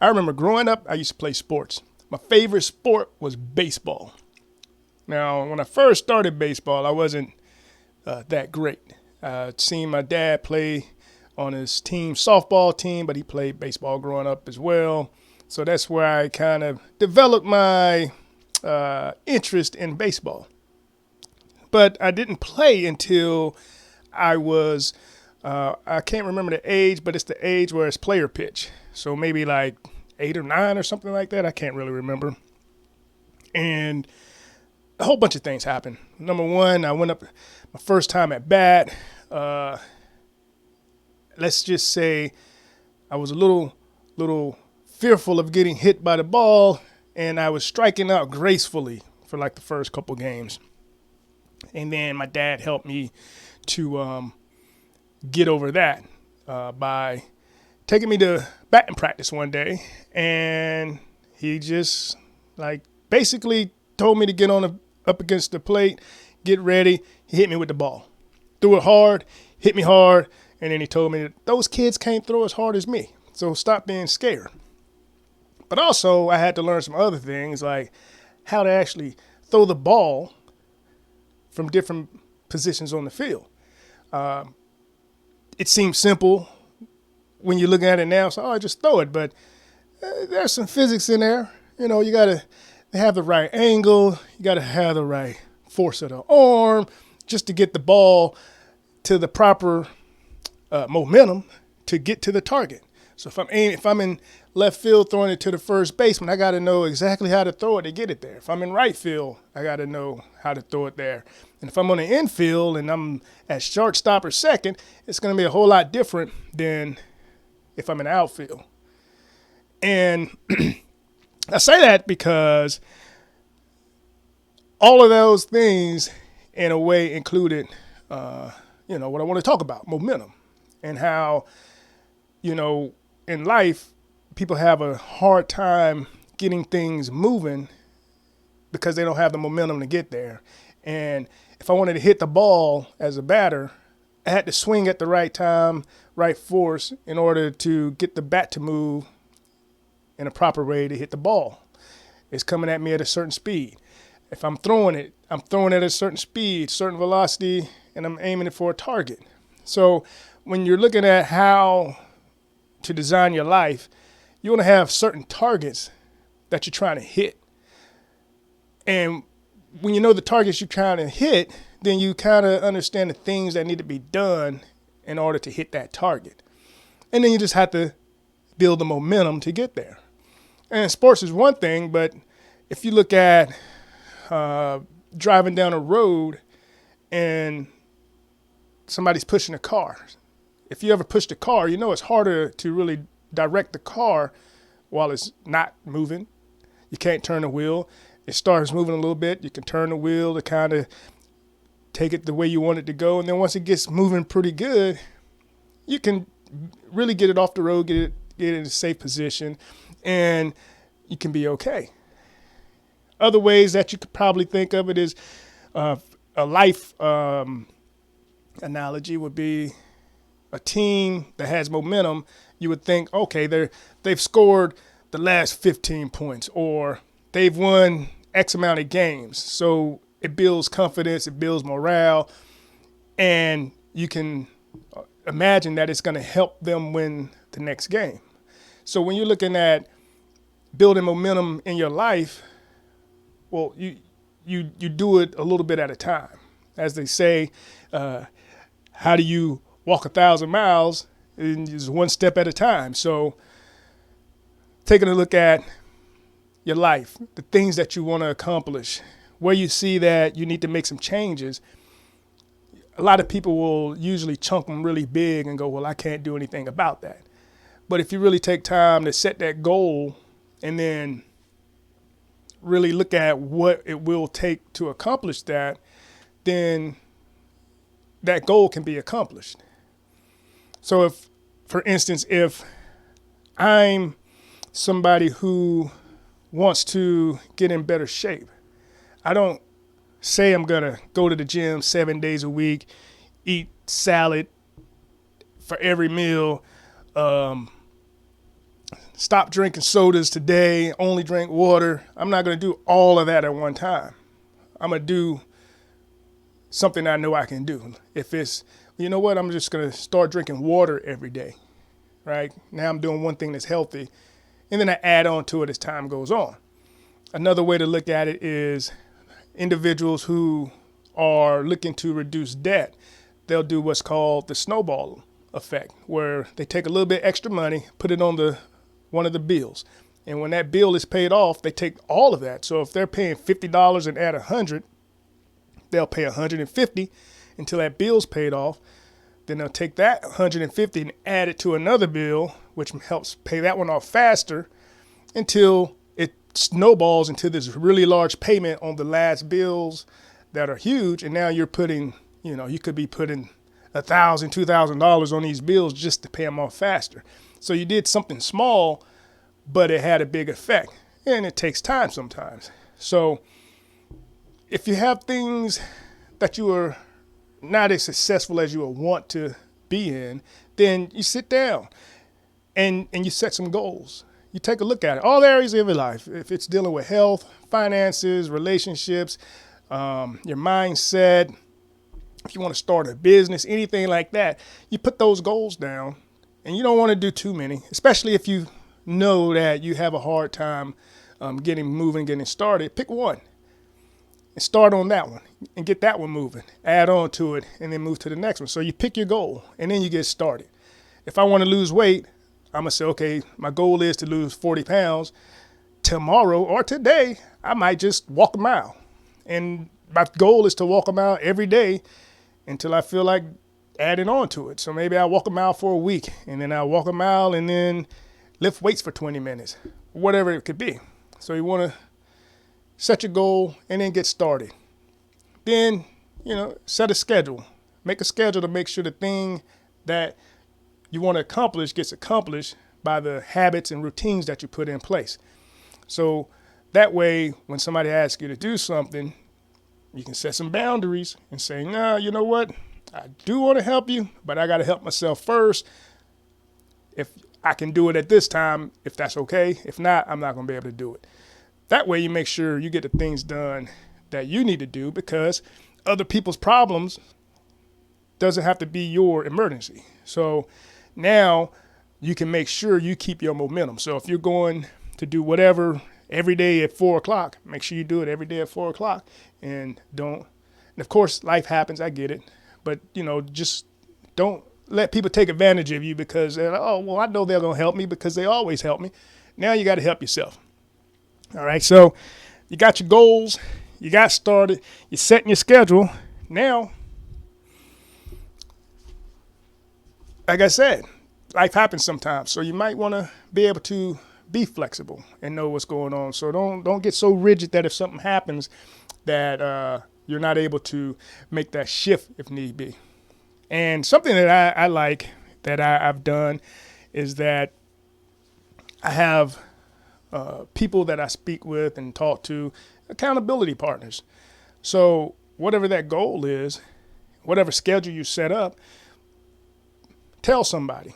I remember growing up, I used to play sports. My favorite sport was baseball. Now, when I first started baseball, I wasn't that great. I'd seen my dad play on his team, softball team, but he played baseball growing up as well. So that's where I kind of developed my interest in baseball. But I didn't play until I was, I can't remember the age, but it's the age where it's player pitch. So maybe like 8 or 9 or something like that. I can't really remember. And a whole bunch of things happened. Number one, I went up my first time at bat. Uh, let's just say I was a little fearful of getting hit by the ball, and I was striking out gracefully for like the first couple games. And then my dad helped me to get over that by taking me to batting practice one day, and he just like basically told me to get on up against the plate, get ready. He hit me with the ball, threw it hard, hit me hard, and then he told me that those kids can't throw as hard as me, so stop being scared. But also, I had to learn some other things like how to actually throw the ball from different positions on the field. It seems simple when you're looking at it now, so I just throw it. But there's some physics in there. You know, you got to have the right angle. You got to have the right force of the arm just to get the ball to the proper momentum to get to the target. So if I'm in left field throwing it to the first baseman, I got to know exactly how to throw it to get it there. If I'm in right field, I got to know how to throw it there. And if I'm on the infield and I'm at shortstop or second, it's going to be a whole lot different than if I'm in the outfield. And I say that because all of those things, in a way, included, what I want to talk about, momentum, and how, in life, people have a hard time getting things moving because they don't have the momentum to get there. And if I wanted to hit the ball as a batter, I had to swing at the right time, right force in order to get the bat to move in a proper way to hit the ball. It's coming at me at a certain speed. If I'm throwing it at a certain speed, certain velocity, and I'm aiming it for a target. So when you're looking at how to design your life, you want to have certain targets that you're trying to hit. And when you know the targets you're trying to hit, then you kind of understand the things that need to be done in order to hit that target. And then you just have to build the momentum to get there. And sports is one thing, but if you look at driving down a road and somebody's pushing a car, if you ever pushed a car, you know it's harder to really direct the car while it's not moving. You can't turn the wheel. It starts moving a little bit. You can turn the wheel to kind of take it the way you want it to go. And then once it gets moving pretty good, you can really get it off the road, get it in a safe position, and you can be okay. Other ways that you could probably think of it is a life analogy would be a team that has momentum. You would think, okay, they've scored the last 15 points, or they've won X amount of games. So it builds confidence, it builds morale, and you can imagine that it's going to help them win the next game. So when you're looking at building momentum in your life, well, you do it a little bit at a time. As they say, how do you walk 1,000 miles? And just one step at a time. So taking a look at your life, the things that you want to accomplish, where you see that you need to make some changes. A lot of people will usually chunk them really big and go, well, I can't do anything about that. But if you really take time to set that goal and then really look at what it will take to accomplish that, then that goal can be accomplished. So if, for instance, if I'm somebody who wants to get in better shape, I don't say I'm going to go to the gym 7 days a week, eat salad for every meal, stop drinking sodas today, only drink water. I'm not going to do all of that at one time. I'm going to do something I know I can do. If it's, you know what, I'm just going to start drinking water every day, right? Now I'm doing one thing that's healthy, and then I add on to it as time goes on. Another way to look at it is individuals who are looking to reduce debt. They'll do what's called the snowball effect, where they take a little bit extra money, put it on one of the bills. And when that bill is paid off, they take all of that. So if they're paying $50 and add 100, they'll pay 150 until that bill's paid off. Then they'll take that 150 and add it to another bill, which helps pay that one off faster until it snowballs into this really large payment on the last bills that are huge. And now you're putting, you could be putting $1,000, $2,000 on these bills just to pay them off faster. So you did something small, but it had a big effect, and it takes time sometimes. So if you have things that you are not as successful as you would want to be in, then you sit down and you set some goals. You take a look at it, all areas of your life. If it's dealing with health, finances, relationships, your mindset, if you want to start a business, anything like that, you put those goals down, and you don't want to do too many, especially if you know that you have a hard time getting moving, getting started. Pick one and start on that one and get that one moving. Add on to it and then move to the next one. So you pick your goal and then you get started. If I want to lose weight, I'm going to say, okay, my goal is to lose 40 pounds. Tomorrow or today, I might just walk a mile. And my goal is to walk a mile every day until I feel like adding on to it. So maybe I'll walk a mile for a week, and then I'll walk a mile and then lift weights for 20 minutes, whatever it could be. So you want to set your goal and then get started. Then, set a schedule. Make a schedule to make sure the thing that you want to accomplish gets accomplished by the habits and routines that you put in place. So that way, when somebody asks you to do something, you can set some boundaries and say, no, you know what? I do want to help you, but I got to help myself first. If I can do it at this time, if that's okay. If not, I'm not going to be able to do it. That way you make sure you get the things done that you need to do, because other people's problems doesn't have to be your emergency. So now you can make sure you keep your momentum. So if you're going to do whatever every day at 4:00, make sure you do it every day at 4:00, and of course life happens. I get it. But, just don't let people take advantage of you because, I know they're going to help me because they always help me. Now you got to help yourself. All right. So you got your goals. You got started. You're setting your schedule. Now, like I said, life happens sometimes. So you might want to be able to be flexible and know what's going on. So don't get so rigid that if something happens that you're not able to make that shift if need be. And something that I like that I've done is that I have people that I speak with and talk to, accountability partners. So whatever that goal is, whatever schedule you set up, tell somebody,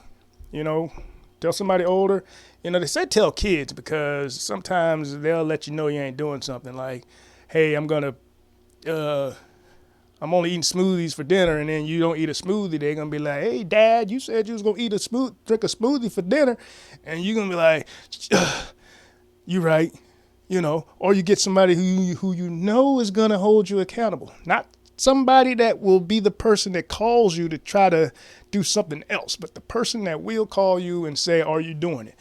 tell somebody older. They say tell kids because sometimes they'll let you know you ain't doing something like, hey, I'm only eating smoothies for dinner, and then you don't eat a smoothie. They're going to be like, hey, Dad, you said you was going to drink a smoothie for dinner. And you're going to be like, you right, or you get somebody who is going to hold you accountable. Not somebody that will be the person that calls you to try to do something else, but the person that will call you and say, are you doing it?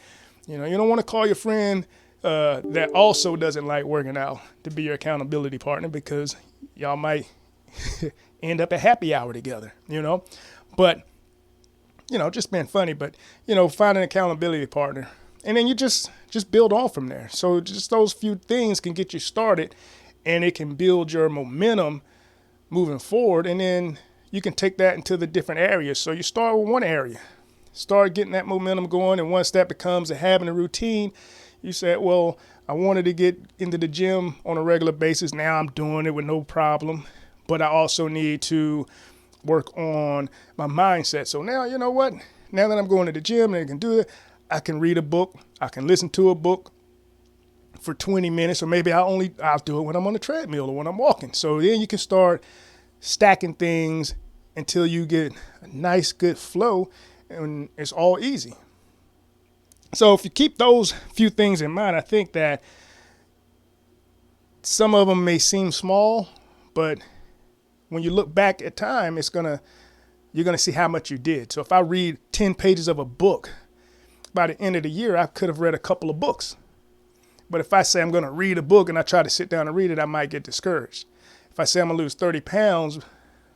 You don't want to call your friend that also doesn't like working out to be your accountability partner, because y'all might end up at happy hour together, but, just being funny, but, find an accountability partner, and then you just build on from there. So just those few things can get you started, and it can build your momentum moving forward. And then you can take that into the different areas. So you start with one area, start getting that momentum going. And once that becomes a habit and routine, you say, well, I wanted to get into the gym on a regular basis. Now I'm doing it with no problem, but I also need to work on my mindset. So now, you know what? Now that I'm going to the gym and I can do it, I can read a book, I can listen to a book for 20 minutes, or maybe I'll do it when I'm on the treadmill or when I'm walking. So then you can start stacking things until you get a nice, good flow, and it's all easy. So if you keep those few things in mind, I think that some of them may seem small, but when you look back at time, you're gonna see how much you did. So if I read 10 pages of a book, by the end of the year, I could have read a couple of books. But if I say I'm gonna read a book and I try to sit down and read it, I might get discouraged. If I say I'm gonna lose 30 pounds,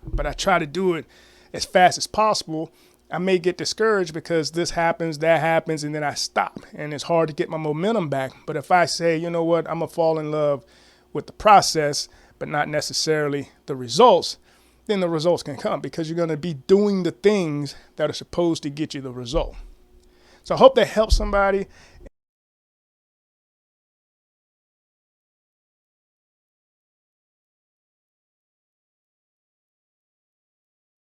but I try to do it as fast as possible, I may get discouraged because this happens, that happens, and then I stop. And it's hard to get my momentum back. But if I say, you know what, I'm gonna fall in love with the process, but not necessarily the results, then the results can come because you're gonna be doing the things that are supposed to get you the result. So I hope that helps somebody.